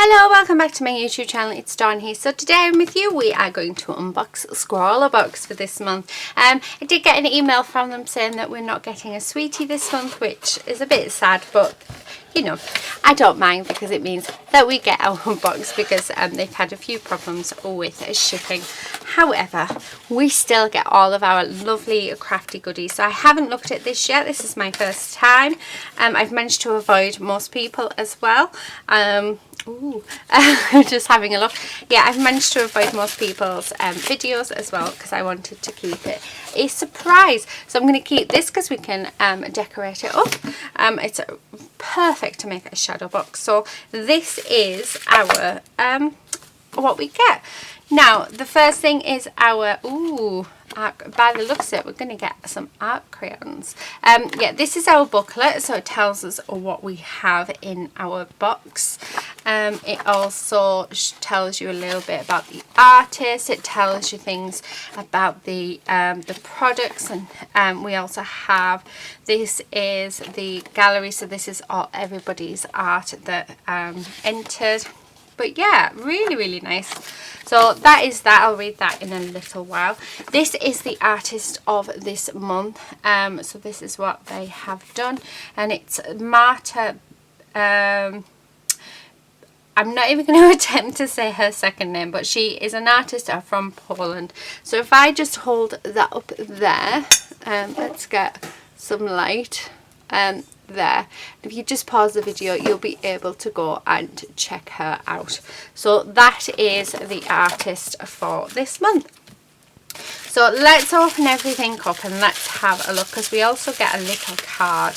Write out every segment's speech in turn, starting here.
Hello, welcome back to my YouTube channel. It's Dawn here. So today I'm with you. We are going to unbox Scrawrl box for this month. I did get an email from them saying that we're not getting a sweetie this month, which is a bit sad, but you know, I don't mind because it means that we get our box because they've had a few problems with shipping. However, we still get all of our lovely crafty goodies. So I haven't looked at this yet. This is my first time. I've managed to avoid most people as well. Just having a look. Yeah, I've managed to avoid most people's videos as well because I wanted to keep it a surprise. So I'm going to keep this because we can decorate it up. It's perfect to make a shadow box. So this is our what we get. Now the first thing is our by the looks of it, we're going to get some art crayons. Yeah, this is our booklet, so it tells us what we have in our box. It also tells you a little bit about the artist. It tells you things about the products, and we also have, this is the gallery, so this is all everybody's art that entered. But yeah, really nice. So that is that. I'll read that in a little while. This is the artist of this month. So this is what they have done, and it's Marta. I'm not even going to attempt to say her second name, but she is an artist from Poland. So if I just hold that up there, let's get some light. There, if you just pause the video, you'll be able to go and check her out. So that is the artist for this month. So let's open everything up and let's have a look, because we also get a little card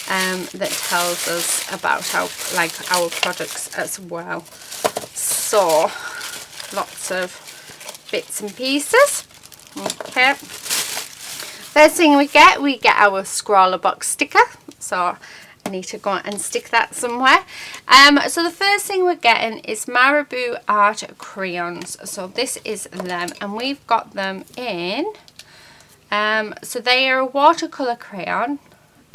that tells us about our products as well. So lots of bits and pieces. Okay, first thing we get our Scrawrl box sticker. So I need to go and stick that somewhere. So the first thing we're getting is Marabou Art Crayons. So this is them, and we've got them in. So they are a watercolor crayon.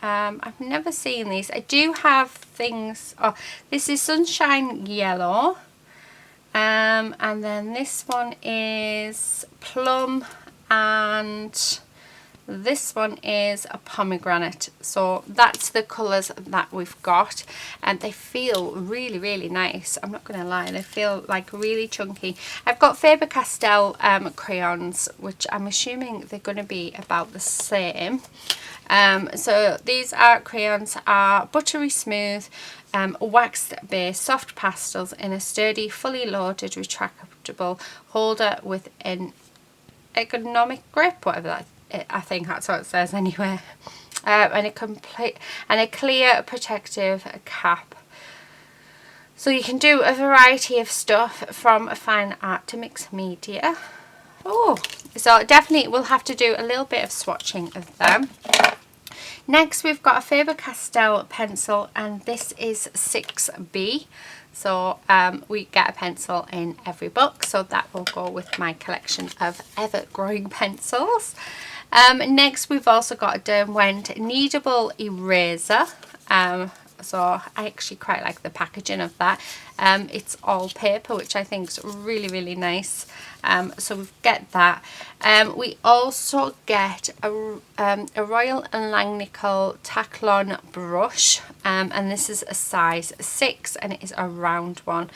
I've never seen these. I do have things. Oh, this is Sunshine Yellow. And then this one is Plum, and this one is a pomegranate. So that's the colours that we've got, and they feel really nice. I'm not going to lie, they feel like really chunky. I've got Faber-Castell crayons, which I'm assuming they're going to be about the same. So these art crayons are buttery smooth, waxed base, soft pastels in a sturdy, fully loaded, retractable holder with an ergonomic grip, whatever that is. I think that's what it says anyway. And a clear protective cap. So you can do a variety of stuff, from fine art to mixed media. Oh, so definitely we'll have to do a little bit of swatching of them. Next we've got a Faber-Castell pencil, and this is 6B. So we get a pencil in every book, so that will go with my collection of ever-growing pencils. Next we've also got a Derwent kneadable eraser. So I actually quite like the packaging of that. It's all paper, which I think is really nice. So we get that. We also get a Royal and Langnickel Taklon brush, and this is a size 6, and it is a round one.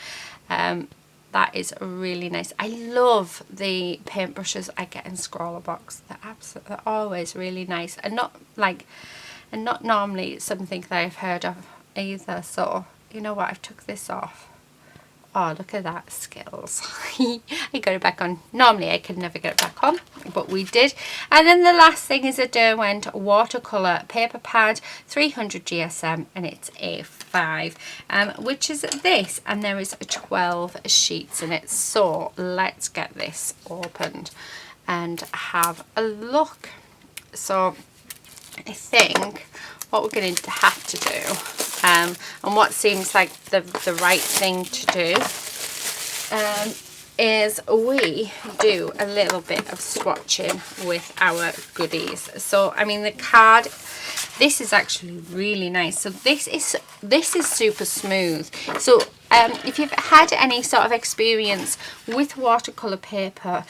That is really nice. I love the paintbrushes I get in Scrawrl box. They're always really nice, and not normally something that I've heard of either. So you know what, I've took this off. Oh, look at that, skills. I got it back on. Normally I could never get it back on, but we did. And then the last thing is a Derwent watercolor paper pad, 300 GSM, and it's A5, which is this, and there is 12 sheets in it. So let's get this opened and have a look. So I think what we're going to have to do, and what seems like the right thing to do, is we do a little bit of swatching with our goodies. So I mean, the card, this is actually really nice. So this is super smooth. So if you've had any sort of experience with watercolour paper,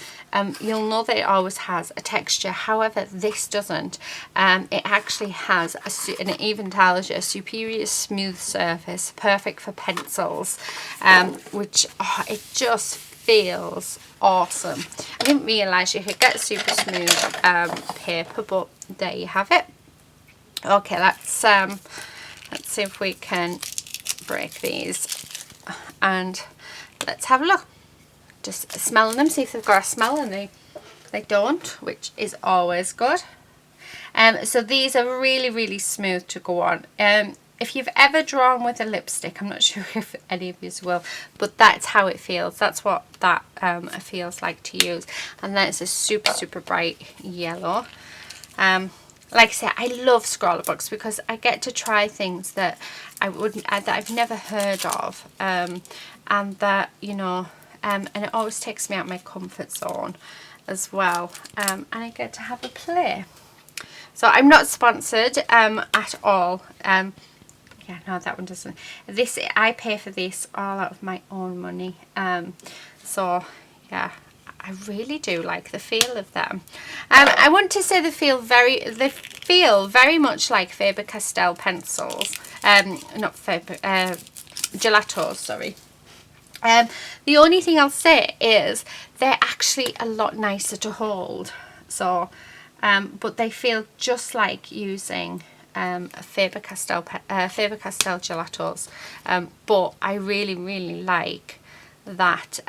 you'll know that it always has a texture. However, this doesn't. It actually has, and it even tells you, a superior smooth surface, perfect for pencils, which it just feels awesome. I didn't realise you could get super smooth paper, but there you have it. Okay, let's see if we can break these and let's have a look. Just smelling them, see if they've got a smell, and they don't, which is always good. So these are really smooth to go on. If you've ever drawn with a lipstick, I'm not sure if any of you will, but that's how it feels. That's what that feels like to use. And then it's a super bright yellow. Like I said, I love Scrawrl books because I get to try things that that I've never heard of, and that, you know, and it always takes me out of my comfort zone as well, and I get to have a play. So I'm not sponsored at all. Yeah, no, that one doesn't. This, I pay for this all out of my own money. So yeah, I really do like the feel of them. I want to say they feel very much like Faber-Castell pencils. Not Faber, gelatos, sorry. The only thing I'll say is they're actually a lot nicer to hold. So, but they feel just like using Faber-Castell gelatos. But I really like that,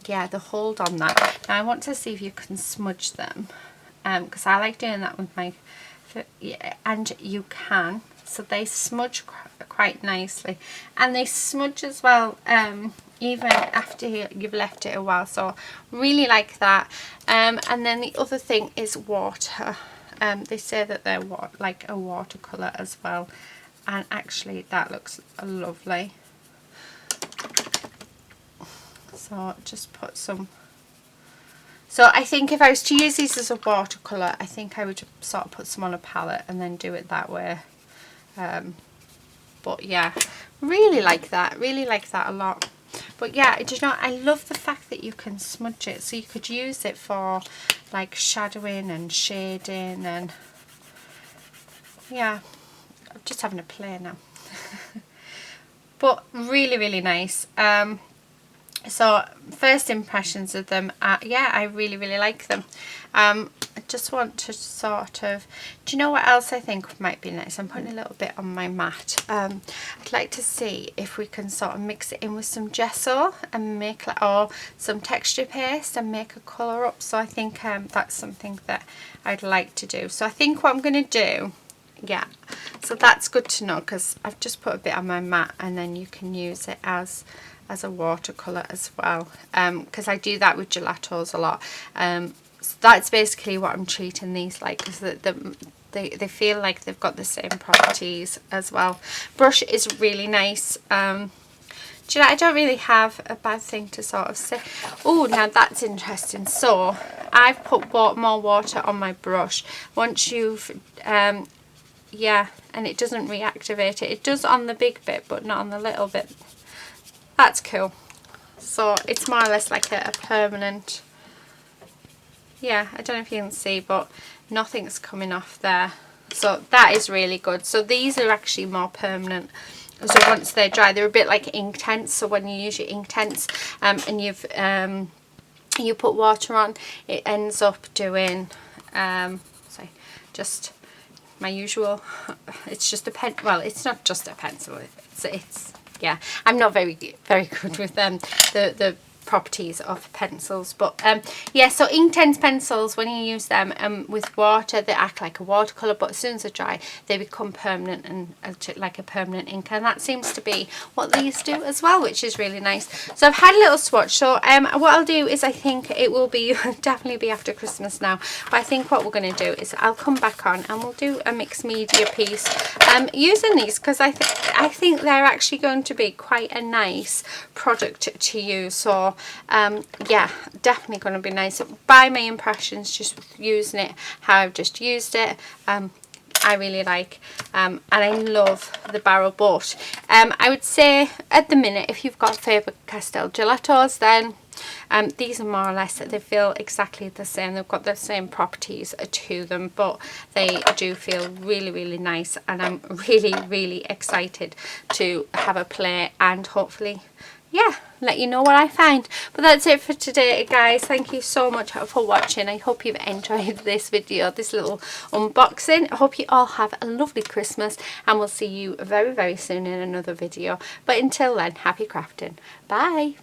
yeah, the hold on that. Now I want to see if you can smudge them, because I like doing that with my, yeah, and you can. So they smudge quite nicely, and they smudge as well, even after you've left it a while. So really like that. And then the other thing is water. They say that they're like a watercolor as well, and actually that looks lovely. So just put some. So I think if I was to use these as a watercolor, I think I would sort of put some on a palette and then do it that way. But yeah, really like that a lot. But yeah, do you know, I love the fact that you can smudge it, so you could use it for like shadowing and shading, and yeah, I'm just having a play now. But really nice. So first impressions of them are, yeah, I really like them. I just want to sort of, do you know what else I think might be nice? I'm putting a little bit on my mat. I'd like to see if we can sort of mix it in with some gesso and make, like, or some texture paste and make a colour up. So I think that's something that I'd like to do. So I think what I'm going to do, yeah, so that's good to know, because I've just put a bit on my mat, and then you can use it as a watercolour as well, because I do that with gelatos a lot. So that's basically what I'm treating these like, because they feel like they've got the same properties as well. Brush is really nice. Do you know, I don't really have a bad thing to sort of say. Oh, now that's interesting. So I've put more water on my brush. Once you've yeah, and it doesn't reactivate it. It does on the big bit, but not on the little bit. That's cool. So it's more or less like a permanent, yeah, I don't know if you can see, but nothing's coming off there. So that is really good. So these are actually more permanent. So once they're dry, they're a bit like Inktense. So when you use your Inktense and you put water on, it ends up doing, sorry, just my usual, it's just a pen, well, it's not just a pencil, it's yeah, I'm not very good with the properties of pencils, but yeah, so Inktense pencils, when you use them with water, they act like a watercolor, but as soon as they're dry, they become permanent and like a permanent ink, and that seems to be what these do as well, which is really nice. So I've had a little swatch. So what I'll do is, I think it will be definitely be after Christmas now, but I think what we're going to do is I'll come back on and we'll do a mixed media piece using these, because I think they're actually going to be quite a nice product to use. So yeah, definitely going to be nice. By my impressions, just using it how I've just used it, I really like, and I love the barrel. But I would say at the minute, if you've got Faber-Castell gelatos, then these are more or less, they feel exactly the same. They've got the same properties to them, but they do feel really, really nice, and I'm really, really excited to have a play and hopefully, yeah, let you know what I find. But that's it for today, guys. Thank you so much for watching. I hope you've enjoyed this video, this little unboxing. I hope you all have a lovely Christmas, and we'll see you very, very soon in another video. But until then, happy crafting. Bye.